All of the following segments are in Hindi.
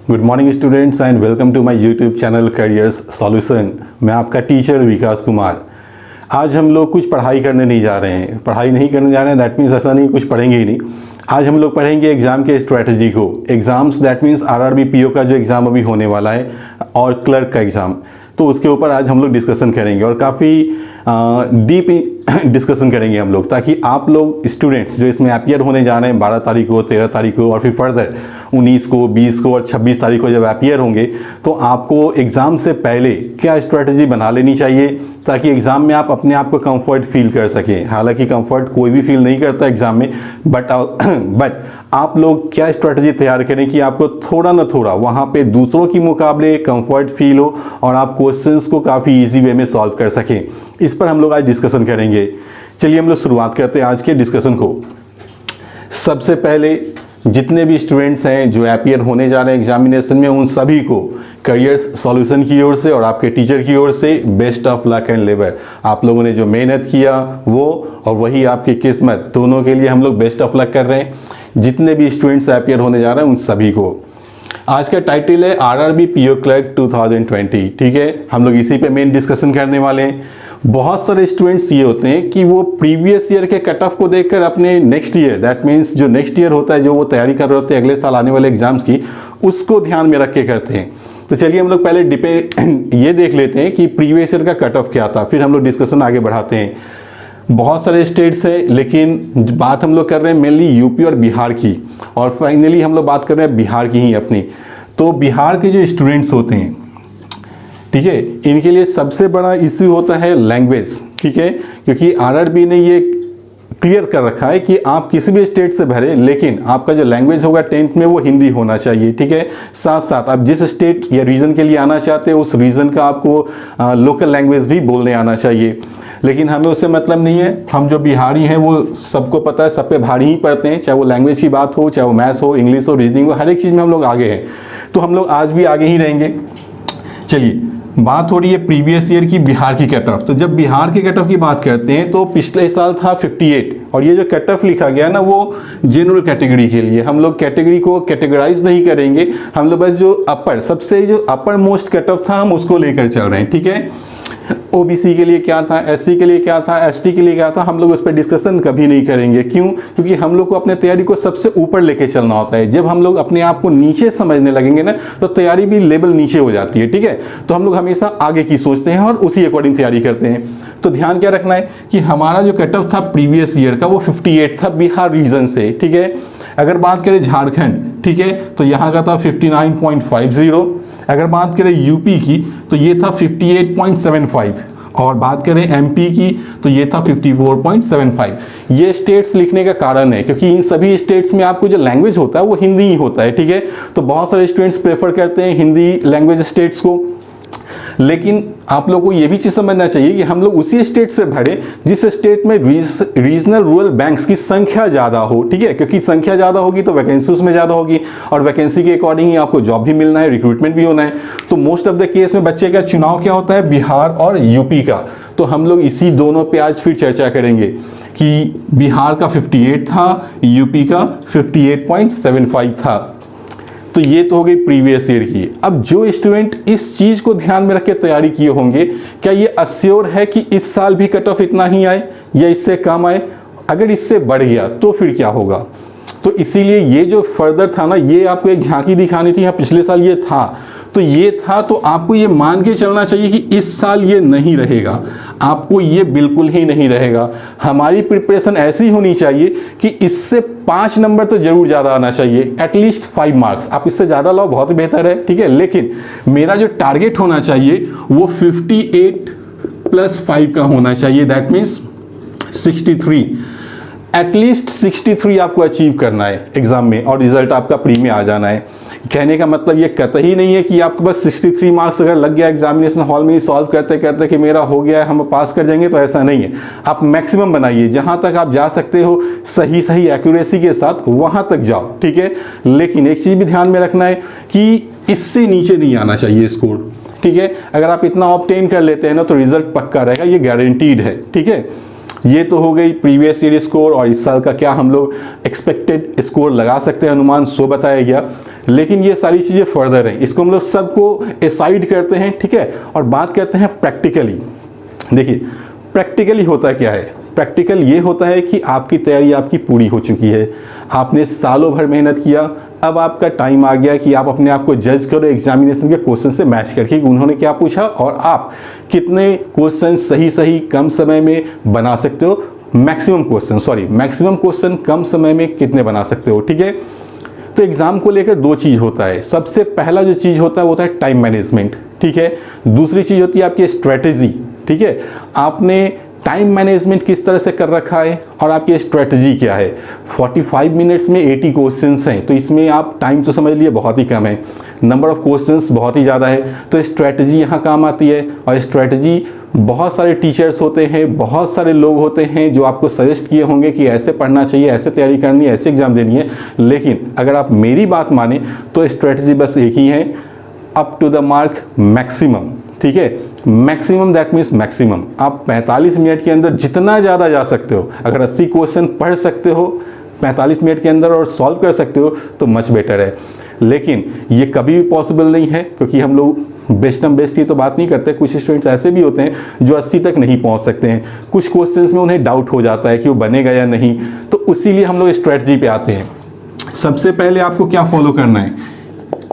Good morning students and welcome to my YouTube channel careers solution. मैं आपका टीचर विकास कुमार। आज हम लोग कुछ पढ़ाई करने नहीं जा रहे हैं। पढ़ाई नहीं करने जा रहे हैं दैट मीन्स ऐसा नहीं कुछ पढ़ेंगे ही नहीं। आज हम लोग पढ़ेंगे एग्ज़ाम के स्ट्रैटेजी को। Exams that means RRB PO का जो एग्ज़ाम अभी होने वाला है और क्लर्क का एग्ज़ाम, तो उसके ऊपर आज हम लोग डिस्कशन करेंगे और काफ़ी डीप डिस्कशन करेंगे हम लोग, ताकि आप लोग स्टूडेंट्स जो इसमें अपीयर होने जा रहे हैं 12 तारीख को, 13 तारीख को और फिर फर्दर 19 को, 20 को और 26 तारीख को जब अपीयर होंगे, तो आपको एग्ज़ाम से पहले क्या स्ट्रैटेजी बना लेनी चाहिए ताकि एग्ज़ाम में आप अपने आप को कंफर्ट फील कर सकें। हालांकि कंफर्ट कोई भी फील नहीं करता एग्ज़ाम में, बट आप लोग क्या स्ट्रैटेजी तैयार करें कि आपको थोड़ा ना थोड़ा वहाँ पे दूसरों के मुकाबले कंफर्ट फील हो और आप क्वेश्चंस को काफ़ी इजी वे में सॉल्व कर सकें। इस पर हम लोग आज डिस्कशन करेंगे। चलिए हम लोग शुरुआत करते हैं आज के डिस्कशन को। सबसे पहले जितने भी स्टूडेंट्स हैं जो अपीयर होने जा रहे हैं एग्जामिनेशन में, उन सभी को करियर्स सॉल्यूशन की ओर से और आपके टीचर की ओर से best of luck and labour. आप लोगों ने जो मेहनत किया वो और वही आपकी किस्मत, दोनों के लिए हम लोग बेस्ट ऑफ लक कर रहे हैं। जितने भी स्टूडेंट्स अपीयर होने जा रहे हैं उन सभी को। आज का टाइटल है आरआरबी पीओ क्लर्क 2020। ठीक है, हम लोग इसी पे मेन डिस्कशन करने वाले हैं। बहुत सारे स्टूडेंट्स ये होते हैं कि वो प्रीवियस ईयर के कट ऑफ को देखकर अपने नेक्स्ट ईयर दैट मीन्स जो नेक्स्ट ईयर होता है, जो वो तैयारी कर रहे होते हैं अगले साल आने वाले एग्जाम्स की, उसको ध्यान में रख के करते हैं। तो चलिए हम लोग पहले ये देख लेते हैं कि प्रीवियस ईयर का कट ऑफ क्या था, फिर हम लोग डिस्कशन आगे बढ़ाते हैं। बहुत सारे स्टेट्स हैं लेकिन बात हम लोग कर रहे हैं मेनली यूपी और बिहार की, और फाइनली हम लोग बात कर रहे हैं बिहार की ही अपनी। तो बिहार के जो स्टूडेंट्स होते हैं, ठीक है, इनके लिए सबसे बड़ा इश्यू होता है लैंग्वेज। ठीक है, क्योंकि आरआरबी ने ये क्लियर कर रखा है कि आप किसी भी स्टेट से भरे, लेकिन आपका जो लैंग्वेज होगा 10th में वो हिंदी होना चाहिए। ठीक है, साथ साथ आप जिस स्टेट या रीजन के लिए आना चाहते हैं उस रीजन का आपको लोकल लैंग्वेज भी बोलने आना चाहिए। लेकिन हमें उससे मतलब नहीं है। हम जो बिहारी हैं वो सबको पता है, सब पे भारी ही पड़ते हैं, चाहे वो लैंग्वेज की बात हो, चाहे वो मैथ्स हो, इंग्लिश हो, रीजनिंग हो, हर एक चीज़ में हम लोग आगे हैं। तो हम लोग आज भी आगे ही रहेंगे। चलिए, बात हो रही है प्रीवियस ईयर की बिहार की कट ऑफ। तो जब बिहार की कट ऑफ की बात करते हैं तो पिछले साल था 58, और ये जो कट ऑफ लिखा गया ना वो जनरल कैटेगरी के लिए। हम लोग कैटेगरी को कैटेगराइज नहीं करेंगे, हम लोग बस जो अपर सबसे जो अपर मोस्ट कट ऑफ था हम उसको लेकर चल रहे हैं। ठीक है, ओबीसी के लिए क्या था, एससी के लिए क्या था, एसटी के लिए क्या था, हम लोग उस पर डिस्कशन कभी नहीं करेंगे। क्यों? क्योंकि हम लोग को अपने तैयारी को सबसे ऊपर लेके चलना होता है। जब हम लोग अपने आप को नीचे समझने लगेंगे ना तो तैयारी भी लेवल नीचे हो जाती है। ठीक है, तो हम लोग हमेशा आगे की सोचते हैं और उसी अकॉर्डिंग तैयारी करते हैं। तो ध्यान क्या रखना है कि हमारा जो कट ऑफ था प्रीवियस ईयर का वो 58 था बिहार रीजन से। ठीक है, अगर बात करें झारखंड, ठीक है, तो यहाँ का था 59.50। अगर बात करें यूपी की तो ये था 58.75, और बात करें एमपी की तो ये था 54.75। ये स्टेट्स लिखने का कारण है क्योंकि इन सभी स्टेट्स में आपको जो लैंग्वेज होता है वो हिंदी ही होता है। ठीक है, तो बहुत सारे स्टूडेंट्स प्रेफर करते हैं हिंदी लैंग्वेज स्टेट्स को, लेकिन आप लोगों को ये भी चीज़ समझना चाहिए कि हम लोग उसी स्टेट से भरे जिस स्टेट में रीजनल रूरल बैंक्स की संख्या ज़्यादा हो। ठीक है, क्योंकि संख्या ज़्यादा होगी तो वैकेंसी उसमें ज़्यादा होगी, और वैकेंसी के अकॉर्डिंग ही आपको जॉब भी मिलना है, रिक्रूटमेंट भी होना है। तो मोस्ट ऑफ द केस में बच्चे का चुनाव क्या होता है, बिहार और यूपी का। तो हम लोग इसी दोनों पे आज फिर चर्चा करेंगे कि बिहार का 58 था, यूपी का 58.75 था। तो ये तो हो गई प्रीवियस ईयर की। अब जो स्टूडेंट इस चीज़ को ध्यान में रख के तैयारी किए होंगे, क्या ये अश्योर है कि इस साल भी कट ऑफ इतना ही आए या इससे कम आए? अगर इससे बढ़ गया तो फिर क्या होगा? तो इसीलिए ये जो फर्दर था ना, ये आपको एक झांकी दिखानी थी। हाँ, पिछले साल ये था तो ये था, तो आपको ये मान के चलना चाहिए कि इस साल ये नहीं रहेगा। आपको ये बिल्कुल ही नहीं रहेगा। हमारी प्रिपरेशन ऐसी होनी चाहिए कि इससे 5 नंबर तो जरूर ज़्यादा आना चाहिए, एटलीस्ट 5 मार्क्स। आप इससे ज़्यादा लाओ बहुत बेहतर है। ठीक है, लेकिन मेरा जो टारगेट होना चाहिए वो 58+5 का होना चाहिए, दैट मीन्स 63। एटलीस्ट 63 आपको अचीव करना है एग्जाम में, और रिजल्ट आपका प्री में आ जाना है। कहने का मतलब ये कतई नहीं है कि आपको बस 63 मार्क्स अगर लग गया एग्जामिनेशन हॉल में सॉल्व करते करते कि मेरा हो गया है, हम पास कर जाएंगे, तो ऐसा नहीं है। आप मैक्सिमम बनाइए, जहां तक आप जा सकते हो सही एक्यूरेसी के साथ वहां तक जाओ। ठीक है, लेकिन एक चीज़ भी ध्यान में रखना है कि इससे नीचे नहीं आना चाहिए स्कोर। ठीक है, अगर आप इतना ऑब्टेन कर लेते हैं ना तो रिजल्ट पक्का रहेगा, ये गारंटीड है। ठीक है, ये तो हो गई प्रीवियस ईयर स्कोर और इस साल का क्या हम लोग एक्सपेक्टेड स्कोर लगा सकते हैं, अनुमान सो बताया गया। लेकिन ये सारी चीज़ें फर्दर हैं, इसको हम लोग सबको एसाइड करते हैं, ठीक है, और बात करते हैं प्रैक्टिकली। देखिए प्रैक्टिकली होता क्या है, प्रैक्टिकल ये होता है कि आपकी तैयारी आपकी पूरी हो चुकी है, आपने सालों भर मेहनत किया, अब आपका टाइम आ गया कि आप अपने आप को जज करो एग्जामिनेशन के क्वेश्चन से मैच करके कि उन्होंने क्या पूछा और आप कितने क्वेश्चन सही कम समय में बना सकते हो, मैक्सिमम क्वेश्चन कम समय में कितने बना सकते हो, ठीक है। तो एग्जाम को लेकर दो चीज़ होता है, सबसे पहला जो चीज़ होता है वो होता है टाइम मैनेजमेंट, ठीक है। दूसरी चीज़ होती है आपकी स्ट्रेटेजी, ठीक है, आपने टाइम मैनेजमेंट किस तरह से कर रखा है और आपकी स्ट्रेटजी क्या है। 45 मिनट्स में 80 क्वेश्चंस हैं, तो इसमें आप टाइम तो समझ लिए बहुत ही कम है, नंबर ऑफ क्वेश्चंस बहुत ही ज़्यादा है, तो स्ट्रेटजी यहाँ काम आती है। और स्ट्रेटजी बहुत सारे टीचर्स होते हैं, बहुत सारे लोग होते हैं जो आपको सजेस्ट किए होंगे कि ऐसे पढ़ना चाहिए, ऐसे तैयारी करनी है, ऐसे एग्जाम देनी है, लेकिन अगर आप मेरी बात माने तो स्ट्रेटजी बस एक ही है, up to the mark maximum, ठीक है। मैक्सिमम दैट मीन्स मैक्सिमम, आप 45 मिनट के अंदर जितना ज़्यादा जा सकते हो, अगर 80 क्वेश्चन पढ़ सकते हो 45 मिनट के अंदर और सॉल्व कर सकते हो तो मच बेटर है। लेकिन ये कभी भी पॉसिबल नहीं है, क्योंकि हम लोग बेस्ट की तो बात नहीं करते, कुछ स्टूडेंट्स ऐसे भी होते हैं जो 80 तक नहीं पहुंच सकते हैं, कुछ क्वेश्चंस में उन्हें डाउट हो जाता है कि वो बनेगा या नहीं, तो इसीलिए हम लोग स्ट्रेटजी पे आते हैं। सबसे पहले आपको क्या फॉलो करना है,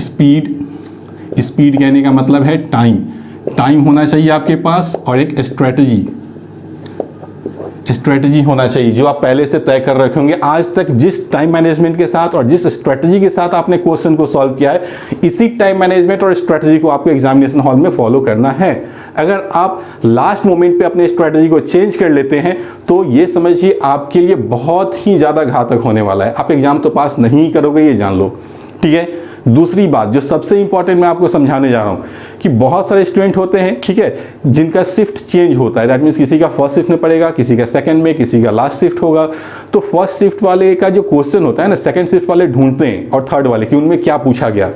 स्पीड कहने का मतलब है टाइम होना चाहिए आपके पास, और एक स्ट्रेटजी होना चाहिए जो आप पहले से तय कर रखे होंगे। आज तक जिस टाइम मैनेजमेंट के साथ और जिस स्ट्रेटजी के साथ आपने क्वेश्चन को सॉल्व किया है, इसी टाइम मैनेजमेंट और स्ट्रेटजी को आपको एग्जामिनेशन हॉल में फॉलो करना है। अगर आप लास्ट मोमेंट पे अपने स्ट्रेटजी को चेंज कर लेते हैं तो ये समझिए आपके लिए बहुत ही ज़्यादा घातक होने वाला है, आप एग्जाम तो पास नहीं करोगे, ये जान लो, ठीक है। दूसरी बात जो सबसे इंपॉर्टेंट मैं आपको समझाने जा रहा हूँ कि बहुत सारे स्टूडेंट होते हैं, ठीक है, जिनका शिफ्ट चेंज होता है, दैट मीन्स किसी का फर्स्ट शिफ्ट में पड़ेगा, किसी का सेकंड में, किसी का लास्ट शिफ्ट होगा। तो फर्स्ट शिफ्ट वाले का जो क्वेश्चन होता है ना, सेकंड शिफ्ट वाले ढूंढते हैं और थर्ड वाले कि उनमें क्या पूछा गया,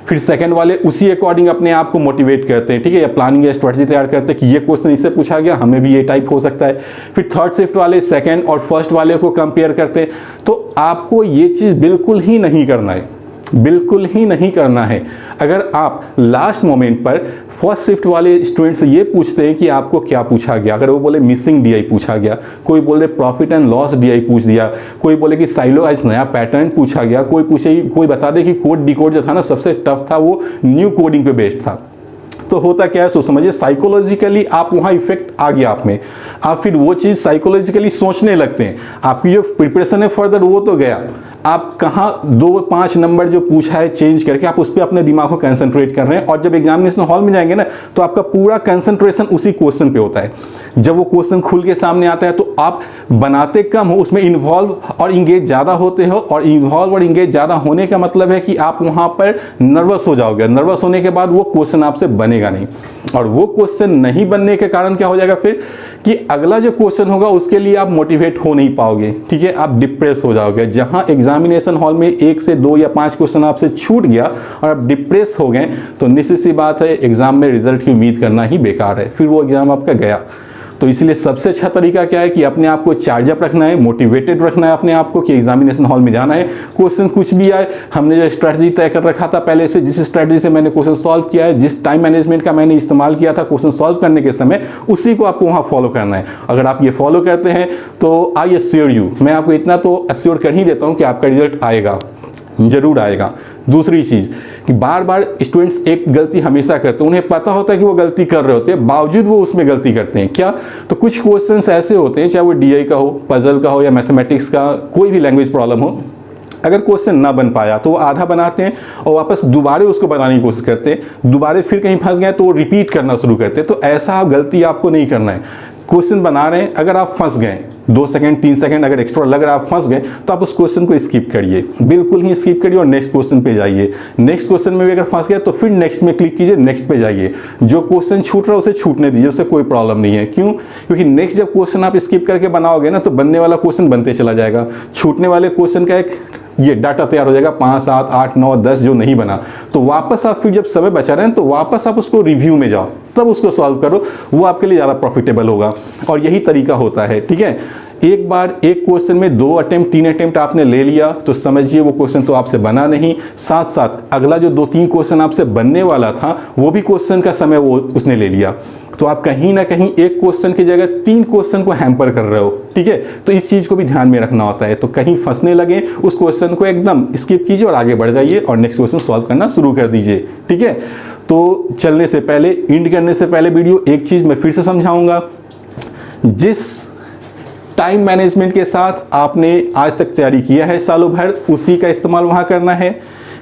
फिर सेकंड वाले उसी अकॉर्डिंग अपने आप को मोटिवेट करते हैं, ठीक है, या प्लानिंग या स्ट्रेटजी तैयार करते हैं कि ये क्वेश्चन इससे पूछा गया, हमें भी ये टाइप हो सकता है। फिर थर्ड शिफ्ट वाले सेकंड और फर्स्ट वाले को कंपेयर करते हैं। तो आपको ये चीज़ बिल्कुल ही नहीं करना है, बिल्कुल ही नहीं करना है। अगर आप लास्ट मोमेंट पर फर्स्ट शिफ्ट वाले स्टूडेंट से ये पूछते हैं कि आपको क्या पूछा गया, अगर वो बोले मिसिंग डीआई पूछा गया, कोई बोले प्रॉफिट एंड लॉस डीआई पूछ दिया, कोई बोले कि साइलो आज नया पैटर्न पूछा गया, कोई बता दे कि कोड डिकोड जो था ना सबसे टफ था, वो न्यू कोडिंग पे बेस्ड था, तो होता क्या है सो समझिए साइकोलॉजिकली आप वहाँ इफेक्ट आ गया आप में, आप फिर वो चीज़ साइकोलॉजिकली सोचने लगते हैं, आपकी जो प्रिपरेशन है फर्दर वो तो गया, आप कहाँ 2-5 नंबर जो पूछा है चेंज करके आप उस पर अपने दिमाग को कंसंट्रेट कर रहे हैं, और जब एग्जामिनेशन हॉल में जाएंगे ना तो आपका पूरा कंसंट्रेशन उसी क्वेश्चन पे होता है। जब वो क्वेश्चन खुल के सामने आता है तो आप बनाते कम हो, उसमें इन्वॉल्व और इंगेज ज़्यादा होते हो, और इन्वॉल्व और इंगेज ज़्यादा होने का मतलब है कि आप वहाँ पर नर्वस हो जाओगे, नर्वस होने के बाद वो क्वेश्चन आपसे बनेगा नहीं, और वो क्वेश्चन नहीं बनने के कारण क्या हो जाएगा फिर कि अगला जो क्वेश्चन होगा उसके लिए आप मोटिवेट हो नहीं पाओगे, ठीक है, आप डिप्रेस हो जाओगे। जहां एग्जामिनेशन हॉल में 1 से 2 या 5 क्वेश्चन आपसे छूट गया और आप डिप्रेस हो गए तो निश्चित सी बात है एग्जाम में रिजल्ट की उम्मीद करना ही बेकार है, फिर वो एग्जाम आपका गया। तो इसलिए सबसे अच्छा तरीका क्या है कि अपने आप को चार्ज अप रखना है, मोटिवेटेड रखना है अपने आप को कि एग्जामिनेशन हॉल में जाना है, क्वेश्चन कुछ भी आए, हमने जो स्ट्रैटेजी तय कर रखा था पहले से, जिस स्ट्रैटेजी से मैंने क्वेश्चन सॉल्व किया है, जिस टाइम मैनेजमेंट का मैंने इस्तेमाल किया था क्वेश्चन सॉल्व करने के समय, उसी को आपको वहाँ फॉलो करना है। अगर आप ये फॉलो करते हैं तो आई एश्योर यू, मैं आपको इतना तो एश्योर कर ही देता हूँ कि आपका रिजल्ट आएगा, जरूर आएगा। दूसरी चीज़ कि बार बार स्टूडेंट्स एक गलती हमेशा करते हैं, उन्हें पता होता है कि वो गलती कर रहे होते हैं, बावजूद वो उसमें गलती करते हैं। क्या? तो कुछ क्वेश्चंस ऐसे होते हैं, चाहे वो डीआई का हो, पजल का हो या मैथमेटिक्स का, कोई भी लैंग्वेज प्रॉब्लम हो, अगर क्वेश्चन ना बन पाया तो वो आधा बनाते हैं और वापस दोबारा उसको बनाने की कोशिश करते हैं, दोबारा फिर कहीं फंस गए तो वो रिपीट करना शुरू करते हैं। तो ऐसा गलती आपको नहीं करना है। क्वेश्चन बना रहे हैं, अगर आप फंस गए 2 सेकंड 3 सेकंड अगर एक्स्ट्रा लग रहा है आप फंस गए, तो आप उस क्वेश्चन को स्किप करिए, बिल्कुल ही स्किप करिए और नेक्स्ट क्वेश्चन पे जाइए। नेक्स्ट क्वेश्चन में भी अगर फंस गए तो फिर नेक्स्ट में क्लिक कीजिए, नेक्स्ट पे जाइए। जो क्वेश्चन छूट रहा है उसे छूटने दीजिए, उससे कोई प्रॉब्लम नहीं है। क्यों? क्योंकि नेक्स्ट जब क्वेश्चन आप स्किप करके बनाओगे ना तो बनने वाला क्वेश्चन बनते चला जाएगा। छूटने वाले क्वेश्चन का एक ये डाटा तैयार हो जाएगा 5, 7, 8, 9, 10 जो नहीं बना, तो वापस आप फिर जब समय बचा रहे हैं तो वापस आप उसको रिव्यू में जाओ, तब उसको सॉल्व करो, वो आपके लिए ज़्यादा प्रॉफिटेबल होगा। और यही तरीका होता है, ठीक है। एक बार एक क्वेश्चन में 2 अटेम्प्ट 3 अटेम्प्ट आपने ले लिया तो समझिए वो क्वेश्चन तो आपसे बना नहीं, साथ साथ अगला जो 2-3 क्वेश्चन आपसे बनने वाला था वो भी क्वेश्चन का समय वो उसने ले लिया, तो आप कहीं ना कहीं एक क्वेश्चन की जगह 3 क्वेश्चन को हैम्पर कर रहे हो, ठीक है। तो इस चीज़ को भी ध्यान में रखना होता है, तो कहीं फंसने लगे उस क्वेश्चन को एकदम स्किप कीजिए और आगे बढ़ जाइए और नेक्स्ट क्वेश्चन सॉल्व करना शुरू कर दीजिए, ठीक है। तो चलने से पहले, एंड करने से पहले वीडियो एक चीज़ मैं फिर से समझाऊंगा, जिस टाइम मैनेजमेंट के साथ आपने आज तक तैयारी किया है सालों भर, उसी का इस्तेमाल वहाँ करना है।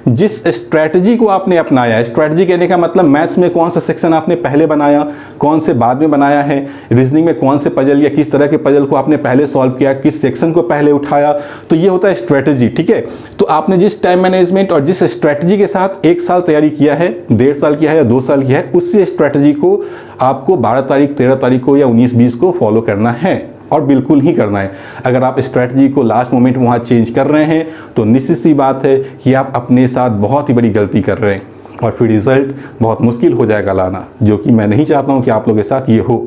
जिस स्ट्रैटेजी को आपने अपनाया है, स्ट्रैटेजी कहने का मतलब मैथ्स में कौन सा सेक्शन आपने पहले बनाया, कौन से बाद में बनाया है, रीजनिंग में कौन से पजल या किस तरह के पजल को आपने पहले सॉल्व किया, किस सेक्शन को पहले उठाया, तो ये होता है स्ट्रैटेजी, ठीक है। तो आपने जिस टाइम मैनेजमेंट और जिस स्ट्रैटेजी के साथ 1 साल तैयारी किया है, 1.5 साल किया है या 2 साल किया है, उसी स्ट्रैटेजी को आपको 12 तारीख 13 तारीख को या 19-20 को फॉलो करना है, और बिल्कुल ही करना है। अगर आप स्ट्रैटेजी को लास्ट मोमेंट वहाँ चेंज कर रहे हैं तो निश्चित सी बात है कि आप अपने साथ बहुत ही बड़ी गलती कर रहे हैं और फिर रिजल्ट बहुत मुश्किल हो जाएगा लाना, जो कि मैं नहीं चाहता हूँ कि आप लोगों के साथ ये हो,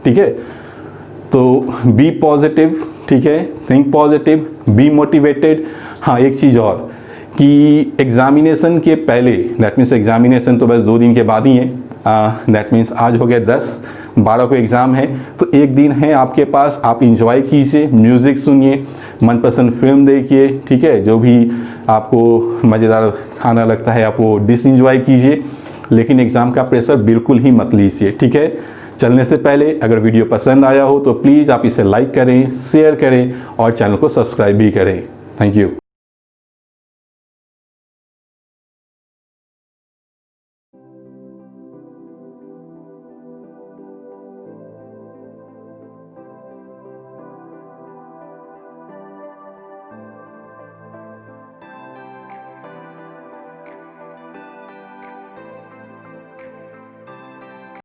ठीक है। तो बी पॉजिटिव, ठीक है, थिंक पॉजिटिव, बी मोटिवेटेड। हाँ, एक चीज़ और कि एग्जामिनेशन के पहले, दैट मीन्स एग्जामिनेशन तो बस 2 दिन के बाद ही है, दैट मीन्स आज हो गया 10, 12 को एग्ज़ाम है, तो 1 दिन है आपके पास, आप इंजॉय कीजिए, म्यूज़िक सुनिए, मनपसंद फिल्म देखिए, ठीक है, जो भी आपको मज़ेदार खाना लगता है आप वो डिश इंजॉय कीजिए, लेकिन एग्ज़ाम का प्रेशर बिल्कुल ही मत लीजिए, ठीक है। चलने से पहले अगर वीडियो पसंद आया हो तो प्लीज़ आप इसे लाइक करें, शेयर करें और चैनल को सब्सक्राइब भी करें। Thank you.